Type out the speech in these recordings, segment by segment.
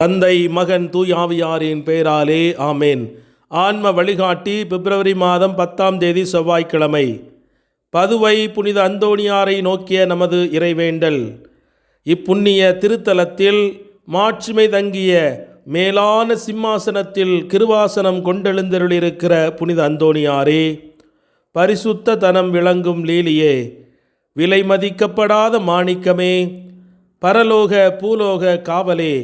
தந்தை மகன் தூய் ஆவியாரின் பெயராலே ஆமேன். ஆன்ம வழிகாட்டி பிப்ரவரி மாதம் 10ஆம் தேதி செவ்வாய்க்கிழமை. பதுவை புனித அந்தோணியாரை நோக்கிய நமது இறைவேண்டல். இப்புண்ணிய திருத்தலத்தில் மாட்சிமை தங்கிய மேலான சிம்மாசனத்தில் கிருவாசனம் கொண்டெழுந்தருளிருக்கிற புனித அந்தோணியாரே, பரிசுத்த தனம் விளங்கும் லீலியே, விலை மதிக்கப்படாத மாணிக்கமே, பரலோக பூலோக காவலே,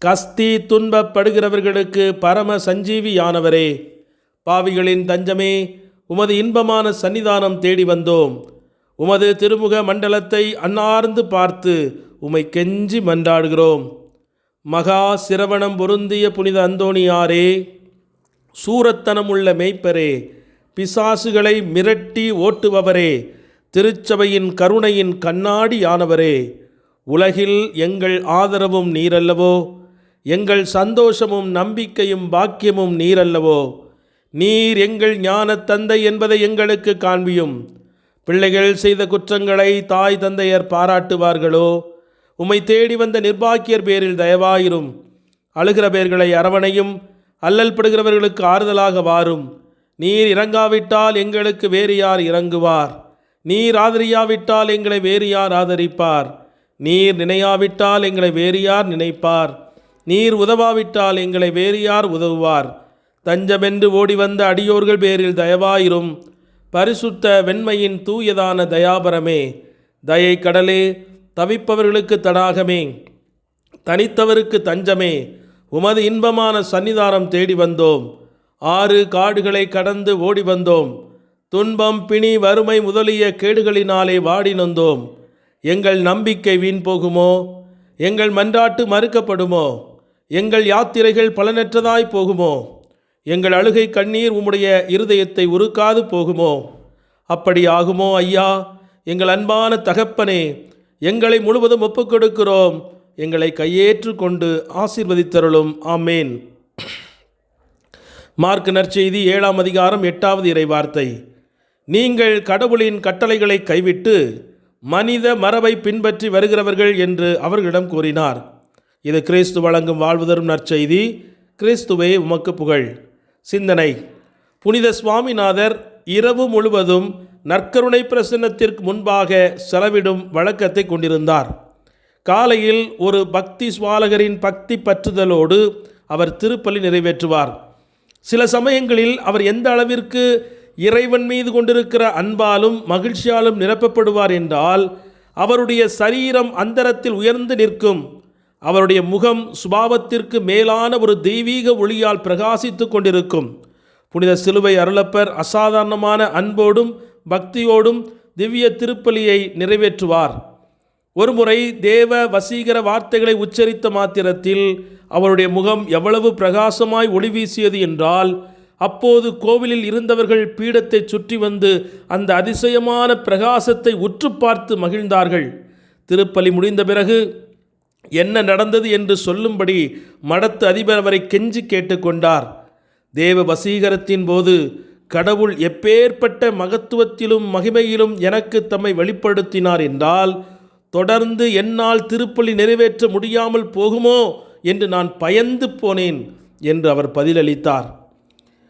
கஸ்தி துன்பப்படுகிறவர்களுக்கு பரம சஞ்சீவியானவரே, பாவிகளின் தஞ்சமே, உமது இன்பமான சன்னிதானம் தேடி வந்தோம். உமது திருமுக மண்டலத்தை அன்னார்ந்து பார்த்து உமை கெஞ்சி மன்றாடுகிறோம். மகா சிரவணம் பொருந்திய புனித அந்தோணியாரே, சூரத்தனமுள்ள மெய்ப்பரே, பிசாசுகளை மிரட்டி ஓட்டுபவரே, திருச்சபையின் கருணையின் கண்ணாடியானவரே, உலகில் எங்கள் ஆதரவும் நீரல்லவோ, எங்கள் சந்தோஷமும் நம்பிக்கையும் பாக்கியமும் நீரல்லவோ. நீர் எங்கள் ஞான தந்தை என்பதை எங்களுக்கு காண்பியும். பிள்ளைகள் செய்த குற்றங்களை தாய் தந்தையர் பாராட்டுவார்களோ? உம்மை தேடி வந்த நிர்பாக்கியர் பேரில் தயவாயிரும். அழுகிற பேர்களை அரவணையும், அல்லல் படுகிறவர்களுக்கு ஆறுதலாக வாரும். நீர் இறங்காவிட்டால் எங்களுக்கு வேறு யார் இறங்குவார்? நீர் ஆதரியாவிட்டால் எங்களை வேறு யார் ஆதரிப்பார்? நீர் நினையாவிட்டால் எங்களை வேறு யார் நினைப்பார்? நீர் உதவாவிட்டால் எங்களை வேறு யார் உதவுவார்? தஞ்சமென்று ஓடி வந்த அடியோர்கள் பேரில் தயவாயிரும். பரிசுத்த வெண்மையின் தூயதான தயாபரமே, தயை கடலே, தவிப்பவர்களுக்கு தடாகமே, தனித்தவருக்கு தஞ்சமே, உமது இன்பமான சன்னிதானம் தேடி வந்தோம். 6 காடுகளை கடந்து ஓடி வந்தோம். துன்பம், பிணி, வறுமை முதலிய கேடுகளினாலே வாடி நொந்தோம். எங்கள் நம்பிக்கை வீண் போகுமோ? எங்கள் மன்றாட்டு மறுக்கப்படுமோ? எங்கள் யாத்திரைகள் பலனற்றதாய் போகுமோ? எங்கள் அழுகை கண்ணீர் உம்முடைய இருதயத்தை உருக்காது போகுமோ? அப்படி ஆகுமோ ஐயா? எங்கள் அன்பான தகப்பனே, எங்களை முழுவதும் ஒப்புக்கொடுக்கிறோம். எங்களை கையேற்று கொண்டு ஆசீர்வதித்தருளும். ஆமேன். மார்க் நற்செய்தி 7ஆம் அதிகாரம் 8வது இறைவார்த்தை. நீங்கள் கடவுளின் கட்டளைகளை கைவிட்டு மனித மரபை பின்பற்றி வருகிறவர்கள் என்று அவர்களிடம் கூறினார். இது கிறிஸ்து வழங்கும் வாழ்வு தரும் நற்செய்தி. கிறிஸ்துவே உமக்கு புகழ். சிந்தனை. புனித சுவாமிநாதர் இரவு முழுவதும் நற்கருணை பிரசன்னத்திற்கு முன்பாக செலவிடும் வழக்கத்தை கொண்டிருந்தார். காலையில் ஒரு பக்தி சுவாலகரின் பக்தி பற்றுதலோடு அவர் திருப்பலி நிறைவேற்றுவார். சில சமயங்களில் அவர் எந்த அளவிற்கு இறைவன் மீது கொண்டிருக்கிற அன்பாலும் மகிழ்ச்சியாலும் நிரப்பப்படுவார் என்றால், அவருடைய சரீரம் அந்தரத்தில் உயர்ந்து நிற்கும். அவருடைய முகம் சுபாவத்திற்கு மேலான ஒரு தெய்வீக ஒளியால் பிரகாசித்து கொண்டிருக்கும். புனித சிலுவை அருளப்பர் அசாதாரணமான அன்போடும் பக்தியோடும் திவ்ய திருப்பலியை நிறைவேற்றுவார். ஒருமுறை தேவ வசீகர வார்த்தைகளை உச்சரித்த மாத்திரத்தில் அவருடைய முகம் எவ்வளவு பிரகாசமாய் ஒளி வீசியது என்றால், அப்போது கோவிலில் இருந்தவர்கள் பீடத்தை சுற்றி வந்து அந்த அதிசயமான பிரகாசத்தை உற்று பார்த்து மகிழ்ந்தார்கள். திருப்பலி முடிந்த பிறகு என்ன நடந்தது என்று சொல்லும்படி மடத்து அதிபர் அவரை கெஞ்சி கேட்டுக்கொண்டார். தேவ வசீகரத்தின் போது கடவுள் எப்பேற்பட்ட மகத்துவத்திலும் மகிமையிலும் எனக்கு தம்மை வெளிப்படுத்தினார் என்றால், தொடர்ந்து என்னால் திருப்பலி நிறைவேற்ற முடியாமல் போகுமோ என்று நான் பயந்து போனேன் என்று அவர் பதிலளித்தார்.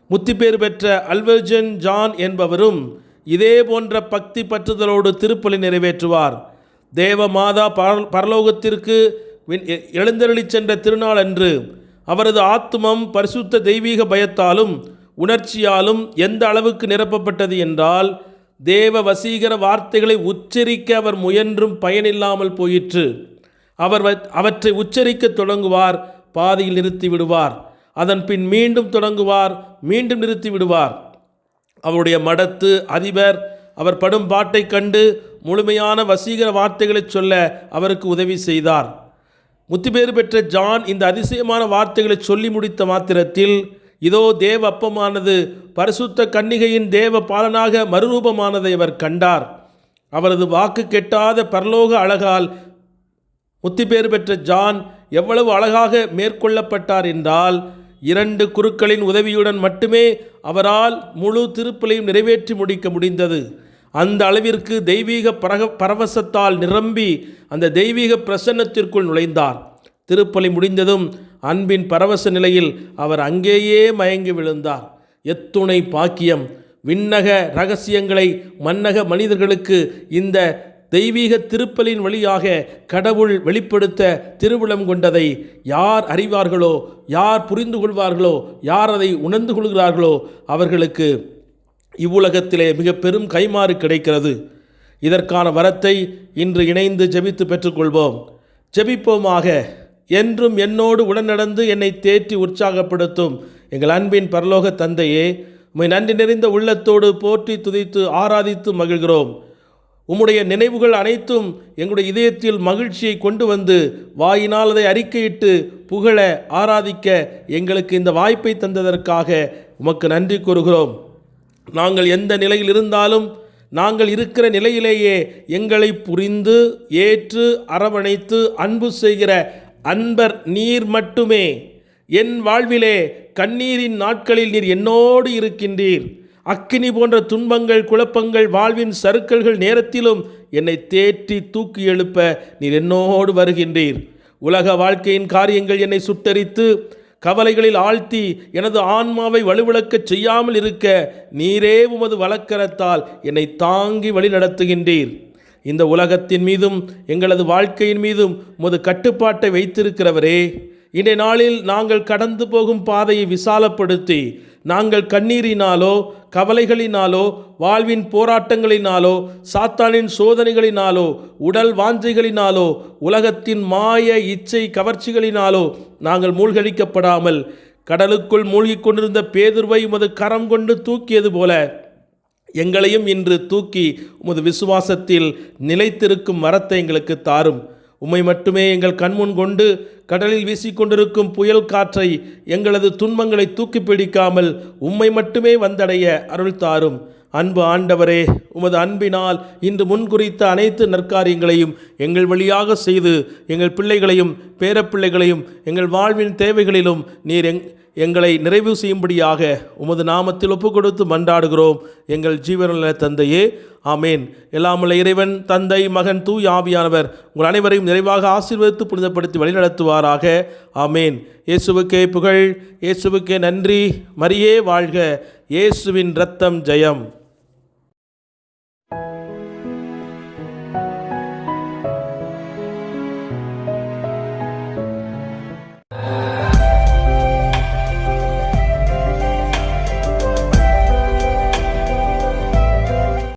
முத்திப்பேறு பெற்ற அல்வர்ஜன் ஜான் என்பவரும் இதே போன்ற பக்தி பற்றுதலோடு திருப்பலி நிறைவேற்றுவார். தேவ மாதா பரலோகத்திற்கு எழுந்தருளி சென்ற திருநாள் அன்று அவரது ஆத்துமம் பரிசுத்த தெய்வீக பயத்தாலும் உணர்ச்சியாலும் எந்த அளவுக்கு நிரப்பப்பட்டது என்றால், தேவ வசீகர வார்த்தைகளை உச்சரிக்க அவர் முயன்றும் பயனில்லாமல் போயிற்று. அவற்றை உச்சரிக்க தொடங்குவார், பாதியில் நிறுத்தி விடுவார். அதன் பின் மீண்டும் தொடங்குவார், மீண்டும் நிறுத்தி விடுவார். அவருடைய மடத்து அதிபர் அவர் படும் பாட்டை கண்டு முழுமையான வசீகர வார்த்தைகளை சொல்ல அவருக்கு உதவி செய்தார். முத்திப்பேறு பெற்ற ஜான் இந்த அதிசயமான வார்த்தைகளை சொல்லி முடித்த மாத்திரத்தில், இதோ தேவ அப்பமானது பரிசுத்த கன்னிகையின் தேவ பாலனாக மறுரூபமானதை அவர் கண்டார். அவரது வாக்கு கெட்டாத பரலோக அழகால் முத்திப்பேறு பெற்ற ஜான் எவ்வளவு அழகாக மேற்கொள்ளப்பட்டார் என்றால், 2 குருக்களின் உதவியுடன் மட்டுமே அவரால் முழு திருப்பலியும் நிறைவேற்றி முடிக்க முடிந்தது. அந்த அளவிற்கு தெய்வீக பரவசத்தால் நிரம்பி அந்த தெய்வீக பிரசன்னத்திற்குள் நுழைந்தார். திருப்பலி முடிந்ததும் அன்பின் பரவச நிலையில் அவர் அங்கேயே மயங்கி விழுந்தார். எத்துணை பாக்கியம்! விண்ணக இரகசியங்களை மன்னக மனிதர்களுக்கு இந்த தெய்வீக திருப்பலின் வழியாக கடவுள் வெளிப்படுத்த திருவுளம் கொண்டதை யார் அறிவார்களோ, யார் புரிந்து கொள்வார்களோ, யார் அதை உணர்ந்து கொள்கிறார்களோ அவர்களுக்கு இவ்வுலகத்திலே மிக பெரும் கைமாறு கிடைக்கிறது. இதற்கான வரத்தை இன்று இணைந்து ஜெபித்து பெற்றுக்கொள்வோம். ஜெபிப்போமாக. என்றும் என்னோடு உடனடந்து என்னை தேற்றி உற்சாகப்படுத்தும் எங்கள் அன்பின் பரலோக தந்தையே, உம்மை நன்றி நிறைந்த உள்ளத்தோடு போற்றி துதித்து ஆராதித்து மகிழ்கிறோம். உம்முடைய நினைவுகள் அனைத்தும் எங்களுடைய இதயத்தில் மகிழ்ச்சியை கொண்டு வந்து வாயினால் அதை அறிக்கையிட்டு புகழ ஆராதிக்க எங்களுக்கு இந்த வாய்ப்பை தந்ததற்காக உமக்கு நன்றி கூறுகிறோம். நாங்கள் எந்த நிலையில் இருந்தாலும் நாங்கள் இருக்கிற நிலையிலேயே எங்களை புரிந்து ஏற்று அரவணைத்து அன்பு செய்கிற அன்பர் நீர் மட்டுமே. என் வாழ்விலே கண்ணீரின் நாட்களில் நீர் என்னோடு இருக்கின்றீர். அக்கினி போன்ற துன்பங்கள், குழப்பங்கள், வாழ்வின் சறுக்கல்கள் நேரத்திலும் என்னை தேற்றி தூக்கி எழுப்ப நீர் என்னோடு வருகின்றீர். உலக வாழ்க்கையின் காரியங்கள் என்னை சுட்டரித்து கவலைகளில் ஆழ்த்தி எனது ஆன்மாவை வலுவிழக்கச் செய்யாமல் இருக்க நீரே உமது வலக்கரத்தால் என்னை தாங்கி வழி நடத்துகின்றீர். இந்த உலகத்தின் மீதும் எங்களது வாழ்க்கையின் மீதும் உமது கட்டுப்பாட்டை வைத்திருக்கிறவரே, இன்றைய நாளில் நாங்கள் கடந்து போகும் பாதையை விசாலப்படுத்தி நாங்கள் கண்ணீரினாலோ கவலைகளினாலோ வாழ்வின் போராட்டங்களினாலோ சாத்தானின் சோதனைகளினாலோ உடல் வாஞ்சைகளினாலோ உலகத்தின் மாய இச்சை கவர்ச்சிகளினாலோ நாங்கள் மூழ்கடிக்கப்படாமல் கடலுக்குள் மூழ்கிக் கொண்டிருந்த பேதுருவை உமது கரம் கொண்டு தூக்கியது போல எங்களையும் இன்று தூக்கி உமது விசுவாசத்தில் நிலைத்திருக்கும் வரத்தை எங்களுக்கு தாரும். உம்மை மட்டுமே எங்கள் கண்முன் கொண்டு கடலில் வீசிக்கொண்டிருக்கும் புயல் காற்றை எங்களது துன்பங்களை தூக்கி பிடிக்காமல் உம்மை மட்டுமே வந்தடைய அருள் தாரும். அன்பு ஆண்டவரே, உமது அன்பினால் இன்று முன்குறித்த அனைத்து நற்காரியங்களையும் எங்கள் வழியாக செய்து எங்கள் பிள்ளைகளையும் பேரப்பிள்ளைகளையும் எங்கள் வாழ்வின் தேவைகளிலும் நீர் எங்களை நிறைவு செய்யும்படியாக உமது நாமத்தில் ஒப்பு கொடுத்து மன்றாடுகிறோம் எங்கள் ஜீவனுள்ள தந்தையே. ஆமேன். எல்லாமுள்ள இறைவன் தந்தை, மகன், தூய் ஆவியானவர் உங்கள் அனைவரையும் நிறைவாக ஆசீர்வதித்து புனிதப்படுத்தி வழிநடத்துவாராக. ஆமேன். இயேசுவுக்கே புகழ், இயேசுவுக்கே நன்றி. மரியே வாழ்க. இயேசுவின் இரத்தம் ஜெயம்.